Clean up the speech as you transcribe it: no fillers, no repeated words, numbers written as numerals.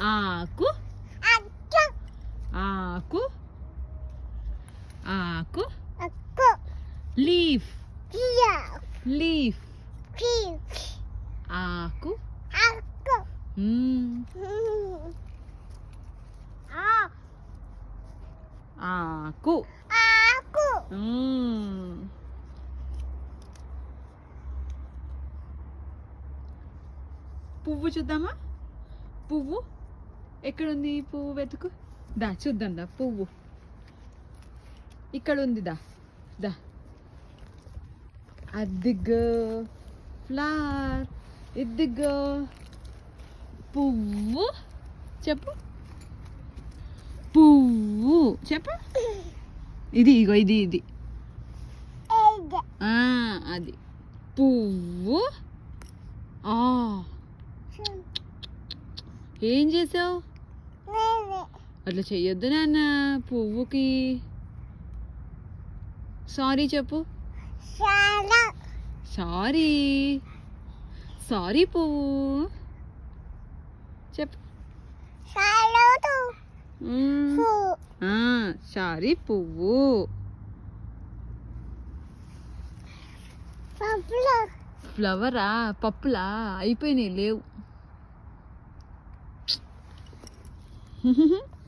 ఆకు ఆకు ఆకు లీఫ్ లీఫ్ ఆకు ఆకు పువ్వు చూద్దామా పువ్వు ఎక్కడుంది పువ్వు వెతుకు దా చూద్దాం దా పువ్వు ఇక్కడ ఉంది దా దా అదిగో ఫ్లవర్ ఇదిగో పువ్వు చెప్పు పువ్వు చెప్పు ఇది ఇగో ఇది ఇది అది పువ్వు ఏం చేసావు అట్లా చెయ్యొద్దు నాన్న పువ్వుకి సారీ చెప్పు సారీ సారీ పువ్వు చెప్పు సారీ పువ్వు ఫ్లవరా పప్పులా అయిపోయినాయి లేవు